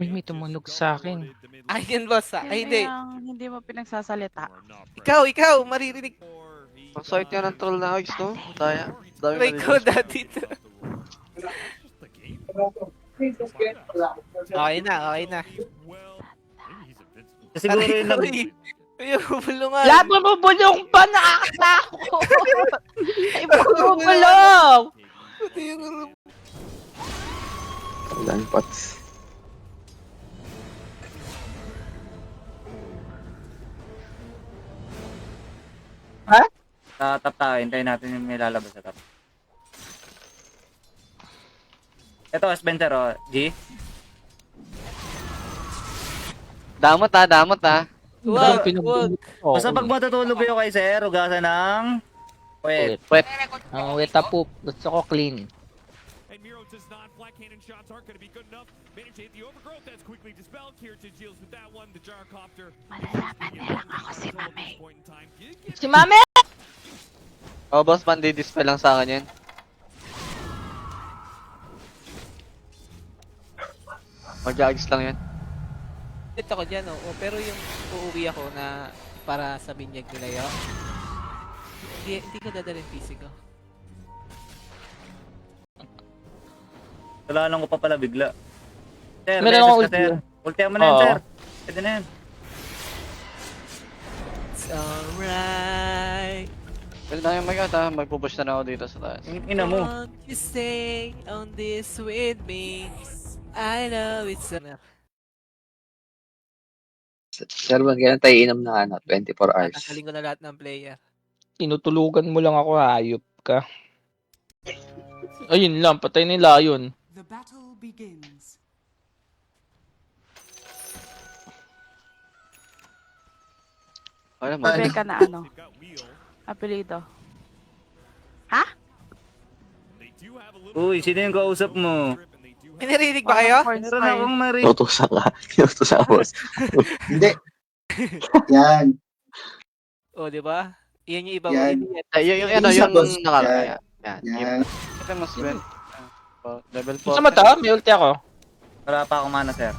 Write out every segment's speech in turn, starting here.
Uy, may tumunog sa akin. Akin, boss. Ay, hindi. Hindi mo pinagsasalita. Ikaw, maririnig. Ang sakit yan ng troll na Ags, no? Daya. Dami Try ko dati to. Okay na. Siguro Aray yung ko, nag... yung bulungan. Bumubulong pa! Nakakatakot! Ay, bumubulong! Pati yung Land pots. Sa top tayo, hintayin natin yung may lalabas sa top. Ito, Spencer, oh. G. Damot ah. Wag. Basta pag matutulog kayo kay Sir, ugasan ng... Wait. Wet. Ang wet na poop. Gusto ko clean. And Miro does not. Black cannon shots aren't going to be good enough. Managed to hit the overgrowth. That's quickly dispelled. Kirito deals with that one. The gyrocopter. Malalaman na lang ako si Mami. Si Mami! Oh, boss, pandi-dispel lang sa akin yan. Mag-Ags lang yan. Ito ko dyan, oh. Pero yung uuwi ako na para sa binyag nila yun. Hindi ko dadalhin PC ko. Kailangan ko pa pala bigla. Sir, Meron akong beses ka, Sir. Ultihan mo na yan, Oo. Sir. Pwede na yan. It's alright. Pwede na yung mag-out ha. Magpupush na ako dito sa taas. Ina mo. Won't you stay on this with me? I know it's Sir, kailan tayo inom ng 24 hours? Tanggalin ko na lahat ng player. Tinutulugan mo lang ako, hayop ka. Ayun lang, patay nila yun. The battle begins. Ano mo? Rebecca na ano? Apelido. Ha? Uy, sino yung kausap mo? May narinig ba kayo? Meron akong marinig. Tutusan ka. Tutusan ka, boss. Hindi. Yan. O, di ba? Iyan yung ibang Yan. Ay, yung ano, Isa, yung boss. nakalaya. Yan. Yan. Ito mas well. Level 4. Gusto mo to? May ulti ako. Wala pa akong mana, Sir.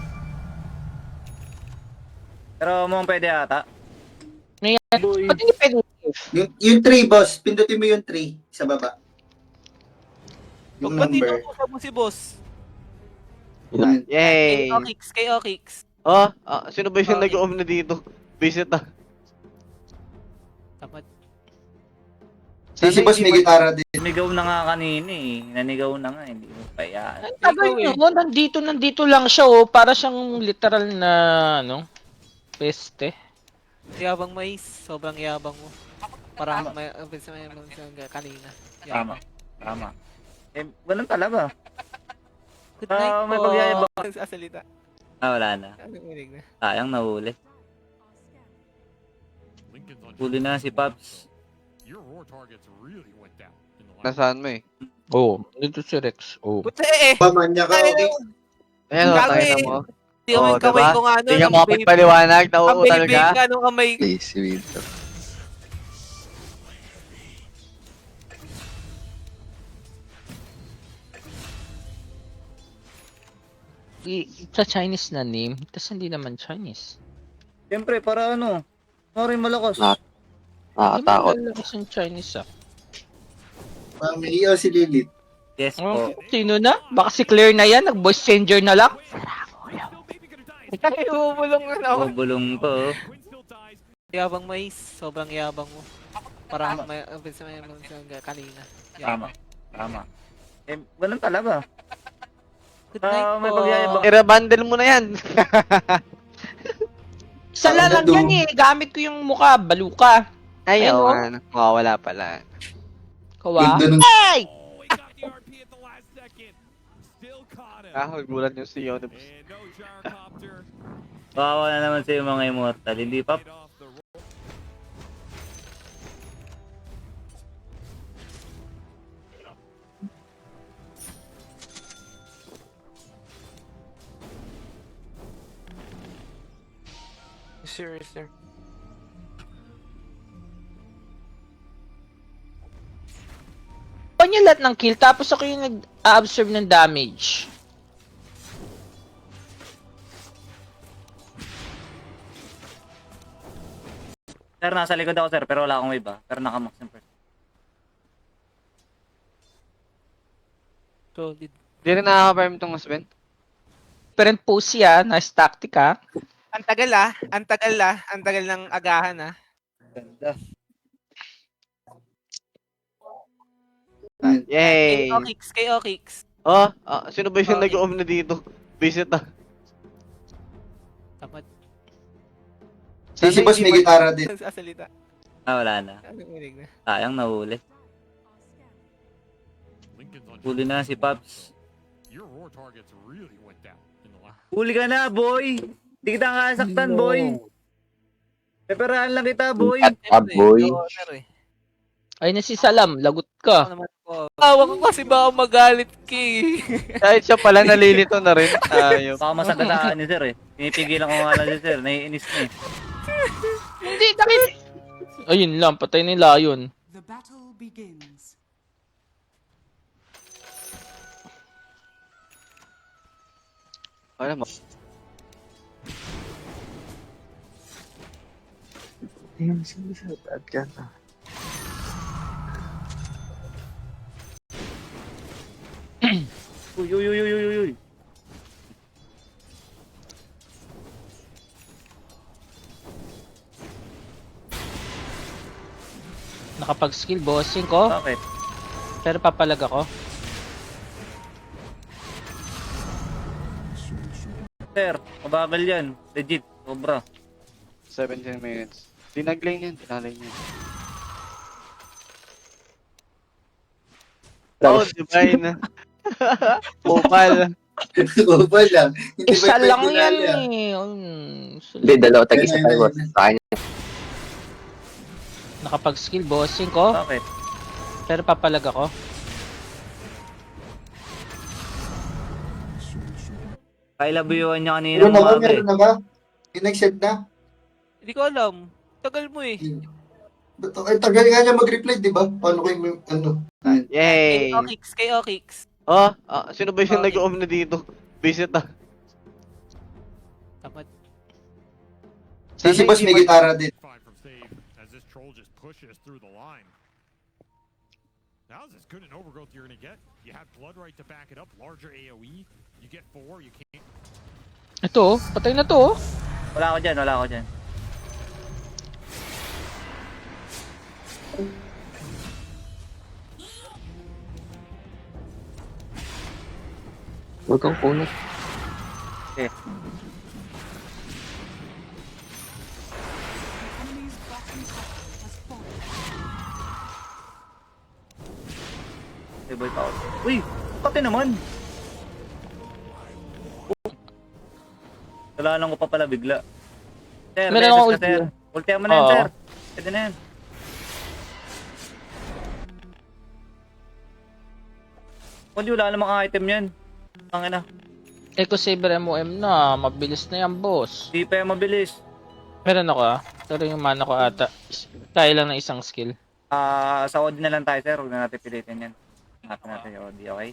Pero mo pwede ata. Ba't hindi pwede? Yung 3, boss. Pindutin mo yung 3 sa baba. Yung Ba't dito number. ako mo si boss? Yan. Yay! Kay Okix. Oh, sino ba yung Okay. nag-off na dito? Visit na. Tamad. Si boss may gitara din. Nanigaw na nga kanina eh. Nanigaw na nga, hindi mo pa yan. Ang tagal nyo, nandito lang siya oh. Para siyang literal na, ano, peste. Yabang mais. Sobrang yabang mo. Parang may kanina. Tama. Tama. Eh, ganun talaga. Good night May po. pagyayabang. Sasalita. Wala na. Narinig na. Sayang nahuli. Huli na si Pops. Your roar targets really went down in the last. Nasaan mo eh? Oh, dito si Rex. Oh. Puti eh. Pamanya ka, okay? Ayan, Gago tayo eh. na mo. Hindi ko yung kamay ko nga ano. Hindi ka makapagpaliwanag, Ang nauutal baby ka. ka nung kamay. Please, Winter. Sa Chinese na name, tas hindi naman Chinese. Siyempre, para ano? Sorry, malakas. Nakakatakot. Hindi mo yung Chinese ah. Mami, o si Lilith. Yes Oh, po. sino na? Baka si Claire na yan, nag-voice changer na lang. Ay, bubulong na ako. Bubulong po. Yabang mais. Sobrang yabang mo. Parang may kanina. Tama. Tama. Eh, ganun talaga. Good night May po. pagyayabang. I-rebundle mo na yan. Sa lalang yan eh, gamit ko yung mukha, baluka. Ay, Ayun, oo. oh. Ano, mawawala pala. Kawa? Ganda nun. Ay! Oh, he got the RP at the last second. Still caught him. Gulat yung si Yoda. And no gyrocopter. Kawawa na naman sa mga immortal. Hindi pa. Get off the roll. Serious there. niya lahat ng kill, tapos ako yung nag-absorb ng damage. Sir, nasa likod ako, sir, pero wala akong wave, Pero naka-max yung first. Solid. Di rin nakaka-farm tong husband. Different pose yan, nice tactic ha. Ang tagal ah. Ang tagal ah. Ang tagal ng agahan ah. Ganda. Yay! KO kicks. KO kicks. Oh, sino ba yung Okay. nag-off na dito? Visit ah. Tamad. Si boss may gitara din. Sasalita. Wala na. Ano yung na? Sayang, nahuli. Lincoln's on Huli na si Pops. Your roar targets really went down in the last. Huli ka na, boy! Di kita kasaktan, boy! Peperahan lang kita, boy! boy. Ay na si Salam, lagot Ako ka. naman po. Tawa ko kasi baka magalit ki. Kahit siya pala nalilito na rin. Ayop. Baka masagasaan ni sir eh. Pinipigilan ko nga lang si sir. Naiinis na eh. Hindi, takit. Ayun lang, patay ni Lion. The battle begins. Alam mo. Uy, uy, uy, uy, uy, uy. Nakapag-skill bossing ko, Bakit? pero papalag ako. Sir, mabagal yan. Legit. Sobra. 17 minutes. Dinag-lane yan. Dinalay niya. Oh, divine. Opal. Kupal lang. Hindi Isa ba lang pwede yan nila? eh. Hindi, dalawa tag-isa tayo, boss. Sa akin. Nakapag-skill bossing ko, Bakit? pero papalag ako. Kailabuyuan niya kanina Meron na ba? umaga eh. Meron na ba? Yung nag-set na? Hindi ko alam. Tagal mo eh. Ay, tagal nga niya mag-reply, di ba? Paano kayo may, ano? Yay! KO kicks. KO kicks. Oh, sino ba yung Okay. nag-off na dito? Visit ah. Tamad. Si boss may gitara din. Fine from save as this troll just pushes through the line. Now is as good an overgrowth you're gonna get. You have blood right to back it up, larger AoE. You get 4, you can't. Ito, patay na to. Wala ako dyan, wala ako dyan. Huwag kang punot. Enemy's bottom tower has fallen. Hey boy, tao. Uy! Pati naman! Kalalang ko pa pala bigla. Sir, Meron beses akong ka, ulti. sir. Ultihan mo na yan, Oo. sir. Pwede na yan. Kundi wala namang item yan. Ang ina. Eco Saber MOM na, mabilis na yan boss. Di pa yan mabilis. Meron ako pero yung mana ko ata. Kaya lang ng isang skill. Sa OD na lang tayo, sir. Huwag na natin pilitin yan. Hanapin natin yung OD, okay?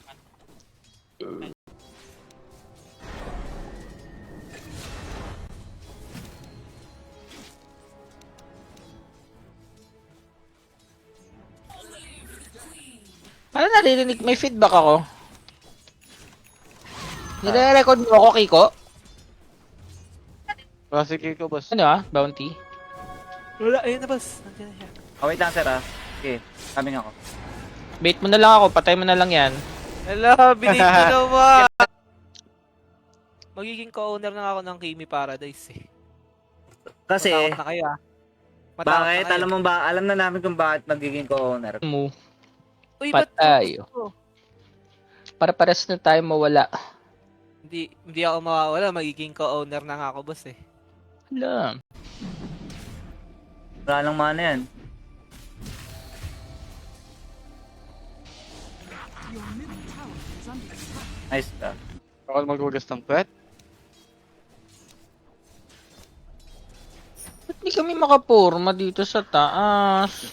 Parang naririnig, may feedback ako. Nire-record mo ako, Kiko? Classic ko, boss. Ano bounty? Wala. Ayun na boss. Nandiyan na siya. Wait lang, sir, Okay, coming ako. Bait mo na lang ako, patay mo na lang yan. Hello, binig ko naman. Magiging co-owner na ako ng Kimi Paradise eh. Kasi, Matakot na kayo ah. Matakot na bakit? kayo. Alam mo ba? Alam na namin kung bakit magiging co-owner. Mo, Uy, ba't patay. gusto ko? para pares na tayo mawala. Hindi ako mawawala. Magiging co-owner na nga ako boss eh. Wala. Wala lang mana yan. Your middle tower is under attack. Nice ka. Ako maghugas ng pet. Ba't di kami makaporma dito sa taas?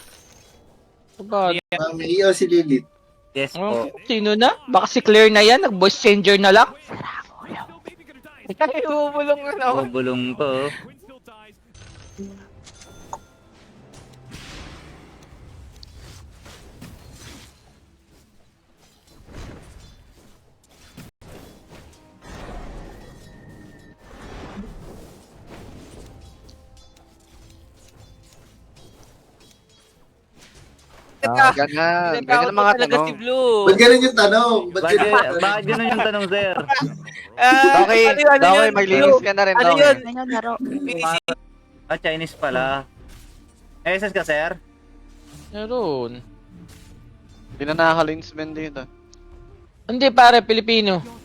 Diba? Yeah. May iyo si Lilith. Yes Oh, po. sino na? Baka si Claire na yan, nag-voice changer na lang. Ay, bubulong na ako. Bubulong to. Quinn still dies. Ganyan. Ganyan ang mga talaga tanong. si Blue. Ba't ganun yung tanong? Ba't ganun yung tanong? Bakit ganun yung tanong, sir? Okay, okay, maglinis ka na rin. Ano Okay. yun? Ano yung laro? Ah, Chinese pala. SS ka, sir? Meron. Hindi na nakaka-linesman dito. Hindi pare, Pilipino. Your